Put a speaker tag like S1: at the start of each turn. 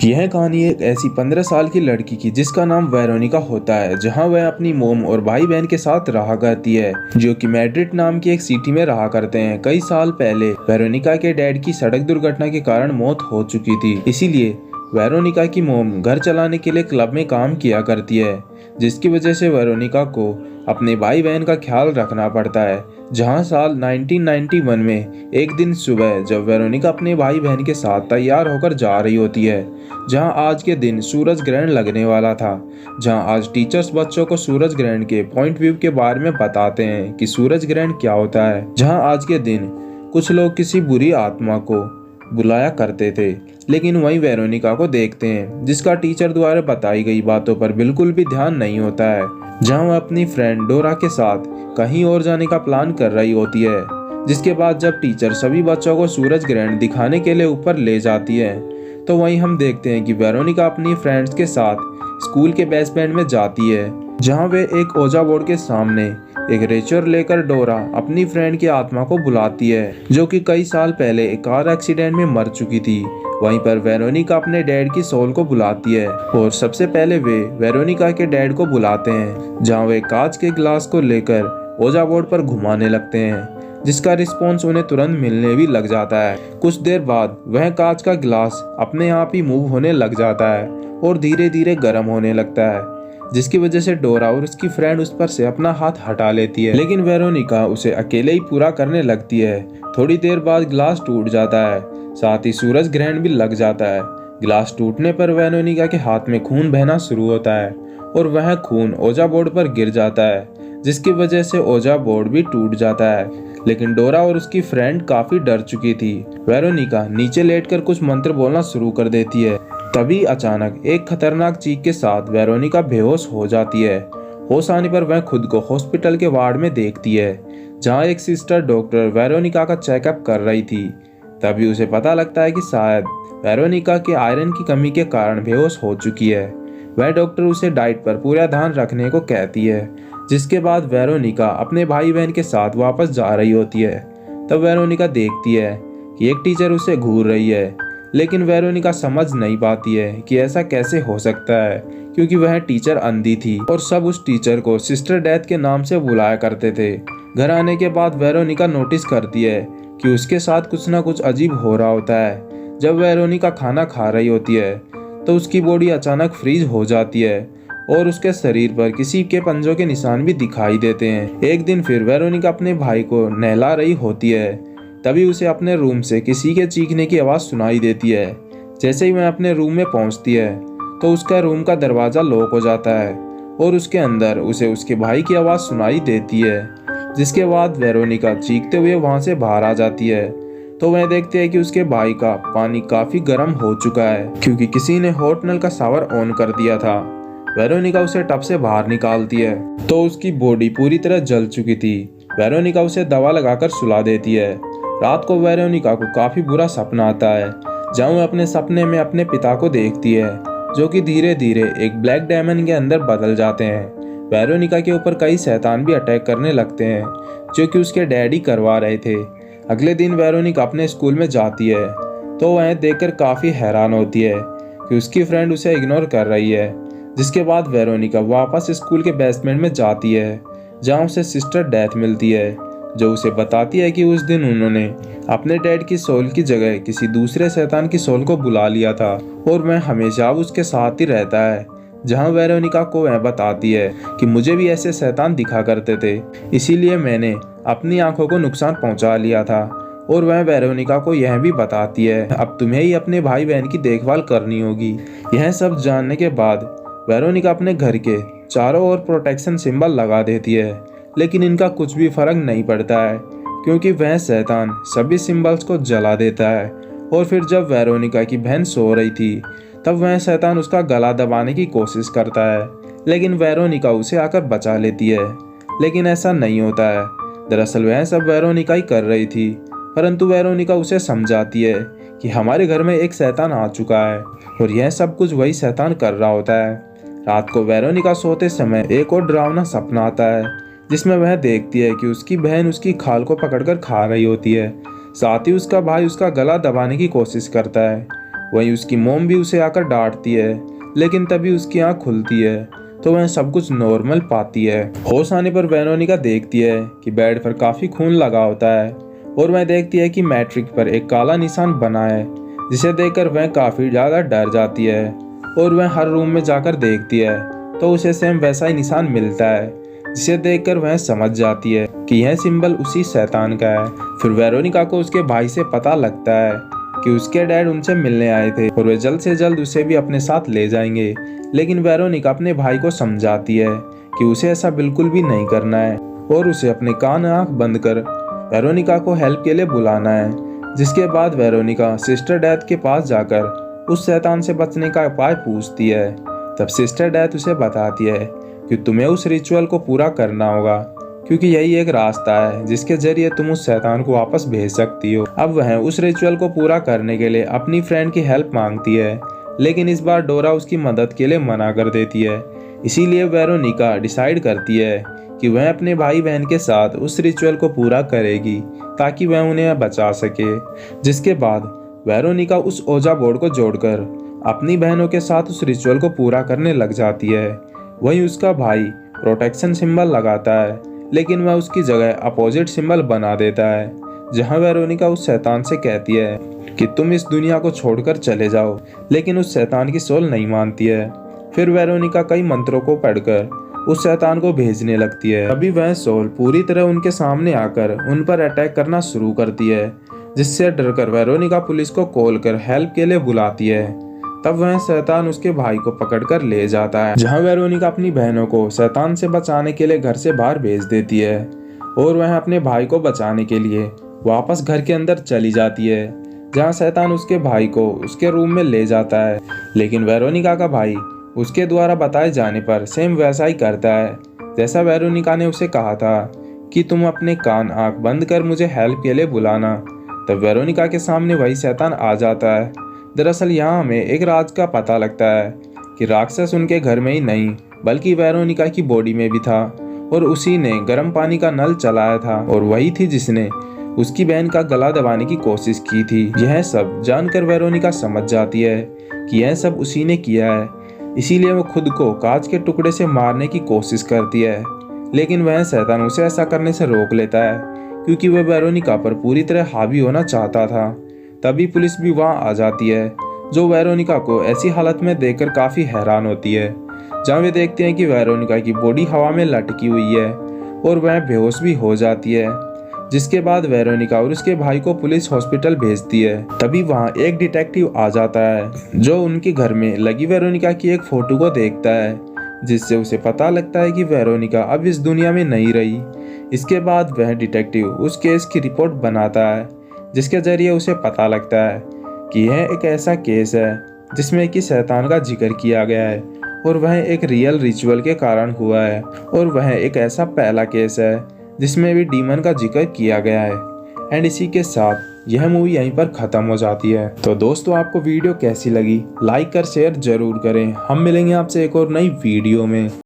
S1: यह कहानी एक ऐसी 15 साल की लड़की की जिसका नाम वेरोनिका होता है, जहां वह अपनी मोम और भाई बहन के साथ रहा करती है, जो कि मैड्रिड नाम की एक सिटी में रहा करते हैं। कई साल पहले वेरोनिका के डैड की सड़क दुर्घटना के कारण मौत हो चुकी थी, इसीलिए वेरोनिका की मोम घर चलाने के लिए क्लब में काम किया करती है, जिसकी वजह से वेरोनिका को अपने भाई बहन का ख्याल रखना पड़ता है। जहां साल 1991 में एक दिन सुबह जब वेरोनिका अपने भाई बहन के साथ तैयार होकर जा रही होती है, जहां आज के दिन सूरज ग्रहण लगने वाला था, जहां आज टीचर्स बच्चों को सूरज ग्रहण के पॉइंट व्यू के बारे में बताते हैं कि सूरज ग्रहण क्या होता है, जहां आज के दिन कुछ लोग किसी बुरी आत्मा को बुलाया करते थे, लेकिन वहीं वेरोनिका को देखते हैं जिसका टीचर द्वारा बताई गई बातों पर बिल्कुल भी ध्यान नहीं होता है। जहां वह अपनी फ्रेंड डोरा के साथ कहीं और जाने का प्लान कर रही होती है, जिसके बाद जब टीचर सभी बच्चों को सूरज ग्रहण दिखाने के लिए ऊपर ले जाती है, तो वहीं हम देखते हैं कि वेरोनिका अपनी फ्रेंड्स के साथ स्कूल के बेसमेंट में जाती है, जहां वे एक ओजा बोर्ड के सामने एक रेचर लेकर डोरा अपनी फ्रेंड की आत्मा को बुलाती है, जो कि कई साल पहले एक कार एक्सीडेंट में मर चुकी थी। वहीं पर वेरोनिका अपने डैड की सोल को बुलाती है और सबसे पहले वे वेरोनिका के डैड को बुलाते हैं, जहां वे कांच के ग्लास को लेकर ओजा बोर्ड पर घुमाने लगते हैं, जिसका रिस्पॉन्स उन्हें तुरंत मिलने भी लग जाता है। कुछ देर बाद वह कांच का ग्लास अपने आप ही मूव होने लग जाता है और धीरे धीरे गर्म होने लगता है, जिसकी वजह से डोरा और उसकी फ्रेंड उस पर से अपना हाथ हटा लेती है, लेकिन वेरोनिका उसे अकेले ही पूरा करने लगती है। थोड़ी देर बाद ग्लास टूट जाता है, साथ ही सूरज ग्रहण भी लग जाता है। ग्लास टूटने पर वेरोनिका के हाथ में खून बहना शुरू होता है और वह खून ओजा बोर्ड पर गिर जाता है, जिसकी वजह से ओजा बोर्ड भी टूट जाता है। लेकिन डोरा और उसकी फ्रेंड काफी डर चुकी थी। वेरोनिका नीचे लेटकर कुछ मंत्र बोलना शुरू कर देती है। तभी अचानक एक खतरनाक चीख के साथ वेरोनिका बेहोश हो जाती है। होश आने पर वह खुद को हॉस्पिटल के वार्ड में देखती है, जहां एक सिस्टर डॉक्टर वेरोनिका का चेकअप कर रही थी। तभी उसे पता लगता है कि शायद वेरोनिका के आयरन की कमी के कारण बेहोश हो चुकी है। वह डॉक्टर उसे डाइट पर पूरा ध्यान रखने को कहती है, जिसके बाद वेरोनिका अपने भाई बहन के साथ वापस जा रही होती है। तब वेरोनिका देखती है कि एक टीचर उसे घूर रही है, लेकिन वेरोनिका समझ नहीं पाती है कि ऐसा कैसे हो सकता है, क्योंकि वह टीचर अंधी थी और सब उस टीचर को सिस्टर डेथ के नाम से बुलाया करते थे। घर आने के बाद वेरोनिका नोटिस करती है कि उसके साथ कुछ ना कुछ अजीब हो रहा होता है। जब वेरोनिका खाना खा रही होती है तो उसकी बॉडी अचानक फ्रीज हो जाती है और उसके शरीर पर किसी के पंजों के निशान भी दिखाई देते हैं। एक दिन फिर वेरोनिका अपने भाई को नहला रही होती है, तभी उसे अपने रूम से किसी के चीखने की आवाज़ सुनाई देती है। जैसे ही वह अपने रूम में पहुंचती है तो उसका रूम का दरवाज़ा लॉक हो जाता है और उसके अंदर उसे उसके भाई की आवाज़ सुनाई देती है, जिसके बाद वेरोनिका चीखते हुए वहां से बाहर आ जाती है। तो वह देखते हैं कि उसके भाई का पानी काफ़ी गर्म हो चुका है, क्योंकि किसी ने हॉट नल का शावर ऑन कर दिया था। वेरोनिका उसे टब से बाहर निकालती है तो उसकी बॉडी पूरी तरह जल चुकी थी। वेरोनिका उसे दवा लगाकर सुला देती है। रात को वेरोनिका को काफी बुरा सपना आता है, जहाँ वह अपने सपने में अपने पिता को देखती है, जो कि धीरे धीरे एक ब्लैक डायमंड के अंदर बदल जाते हैं। वेरोनिका के ऊपर कई शैतान भी अटैक करने लगते हैं, जो कि उसके डैडी करवा रहे थे। अगले दिन वेरोनिका अपने स्कूल में जाती है तो वह देखकर काफी हैरान होती है कि उसकी फ्रेंड उसे इग्नोर कर रही है। जिसके बाद वेरोनिका वापस स्कूल के बेसमेंट में जाती है, जहाँ उसे सिस्टर डेथ मिलती है, जो उसे बताती है कि उस दिन उन्होंने अपने डैड की सोल की जगह किसी दूसरे शैतान की सोल को बुला लिया था और वह हमेशा अब उसके साथ ही रहता है। जहाँ वेरोनिका को वह बताती है कि मुझे भी ऐसे शैतान दिखा करते थे, इसीलिए मैंने अपनी आंखों को नुकसान पहुंचा लिया था। और वह वेरोनिका को यह भी बताती है अब तुम्हें ही अपने भाई बहन की देखभाल करनी होगी। यह सब जानने के बाद वेरोनिका अपने घर के चारों ओर प्रोटेक्शन सिंबल लगा देती है, लेकिन इनका कुछ भी फर्क नहीं पड़ता है, क्योंकि वह शैतान सभी सिंबल्स को जला देता है। और फिर जब वेरोनिका की बहन सो रही थी तब वह शैतान उसका गला दबाने की कोशिश करता है, लेकिन वेरोनिका उसे आकर बचा लेती है। लेकिन ऐसा नहीं होता है, दरअसल वह सब वेरोनिका ही कर रही थी, परंतु वेरोनिका उसे समझाती है कि हमारे घर में एक शैतान आ चुका है और यह सब कुछ वही शैतान कर रहा होता है। रात को वेरोनिका सोते समय एक और डरावना सपना आता है, जिसमें वह देखती है कि उसकी बहन उसकी खाल को पकड़कर खा रही होती है, साथ ही उसका भाई उसका गला दबाने की कोशिश करता है। वहीं उसकी मोम भी उसे आकर डांटती है, लेकिन तभी उसकी आंख खुलती है तो वह सब कुछ नॉर्मल पाती है। होश आने पर वेरोनिका देखती है कि बेड पर काफी खून लगा होता है और वह देखती है कि मैट्रिक पर एक काला निशान बना है, जिसे देखकर वह काफी ज्यादा डर जाती है और वह हर रूम में जाकर देखती है तो उसे सेम वैसा ही निशान मिलता है, जिसे देखकर वह समझ जाती है कि यह सिंबल उसी शैतान का है। फिर वेरोनिका को उसके भाई से पता लगता है कि उसके डैड उनसे मिलने आए थे और वे जल्द से जल्द उसे भी अपने साथ ले जाएंगे, लेकिन वेरोनिका अपने भाई को समझाती है कि उसे ऐसा बिल्कुल भी नहीं करना है और उसे अपने कान आंख बंद कर वेरोनिका को हेल्प के लिए बुलाना है। जिसके बाद वेरोनिका सिस्टर डेथ के पास जाकर उस शैतान से बचने का उपाय पूछती है। तब सिस्टर डेथ उसे बताती है कि तुम्हें उस रिचुअल को पूरा करना होगा, क्योंकि यही एक रास्ता है जिसके जरिए तुम उस शैतान को वापस भेज सकती हो। अब वह उस रिचुअल को पूरा करने के लिए अपनी फ्रेंड की हेल्प मांगती है, लेकिन इस बार डोरा उसकी मदद के लिए मना कर देती है। इसीलिए वेरोनिका डिसाइड करती है कि वह अपने भाई बहन के साथ उस रिचुअल को पूरा करेगी ताकि वह उन्हें बचा सके। जिसके बाद वेरोनिका उस ओजा बोर्ड को जोड़कर अपनी बहनों के साथ उस रिचुअल को पूरा करने लग जाती है। वहीं उसका भाई प्रोटेक्शन सिंबल लगाता है, लेकिन वह उसकी जगह अपोजिट सिंबल बना देता है, जहां वेरोनिका उस शैतान से कहती है कि तुम इस दुनिया को छोड़कर चले जाओ, लेकिन उस शैतान की सोल नहीं मानती है। फिर वेरोनिका कई मंत्रों को पढ़कर उस शैतान को भेजने लगती है। अभी वह सोल पूरी तरह उनके सामने आकर उन पर अटैक करना शुरू करती है, जिससे डरकर वेरोनिका पुलिस को कॉल कर हेल्प के लिए बुलाती है। तब वह शैतान उसके भाई को पकड़कर ले जाता है, जहां वेरोनिका अपनी बहनों को शैतान से बचाने के लिए घर से बाहर भेज देती है और वह अपने भाई को बचाने के लिए वापस घर के अंदर चली जाती है, जहां शैतान उसके भाई को उसके रूम में ले जाता है। लेकिन वेरोनिका का भाई उसके द्वारा बताए जाने पर सेम वैसा ही करता है जैसा वेरोनिका ने उसे कहा था कि तुम अपने कान आंख बंद कर मुझे हेल्प के लिए बुलाना। तब वेरोनिका के सामने वही शैतान आ जाता है। दरअसल यहाँ हमें एक राज का पता लगता है कि राक्षस उनके घर में ही नहीं बल्कि वेरोनिका की बॉडी में भी था और उसी ने गर्म पानी का नल चलाया था और वही थी जिसने उसकी बहन का गला दबाने की कोशिश की थी। यह सब जानकर वेरोनिका समझ जाती है कि यह सब उसी ने किया है, इसीलिए वो खुद को कांच के टुकड़े से मारने की कोशिश करती है, लेकिन वह शैतान उसे ऐसा करने से रोक लेता है क्योंकि वह वेरोनिका पर पूरी तरह हावी होना चाहता था। तभी पुलिस भी वहां आ जाती है, जो वेरोनिका को ऐसी हालत में देखकर काफी हैरान होती है, जहां वे देखते हैं कि वेरोनिका की बॉडी हवा में लटकी हुई है और वह बेहोश भी हो जाती है। जिसके बाद वेरोनिका और उसके भाई को पुलिस हॉस्पिटल भेजती है। तभी वहां एक डिटेक्टिव आ जाता है जो उनके घर में लगी वेरोनिका की एक फोटो को देखता है, जिससे उसे पता लगता है कि वेरोनिका अब इस दुनिया में नहीं रही। इसके बाद वह डिटेक्टिव उस केस की रिपोर्ट बनाता है, जिसके जरिए उसे पता लगता है कि यह एक ऐसा केस है जिसमें कि शैतान का जिक्र किया गया है और वह एक रियल रिचुअल के कारण हुआ है और वह एक ऐसा पहला केस है जिसमें भी डीमन का जिक्र किया गया है। एंड इसी के साथ यह मूवी यहीं पर खत्म हो जाती है। तो दोस्तों, आपको वीडियो कैसी लगी लाइक कर शेयर जरूर करें। हम मिलेंगे आपसे एक और नई वीडियो में।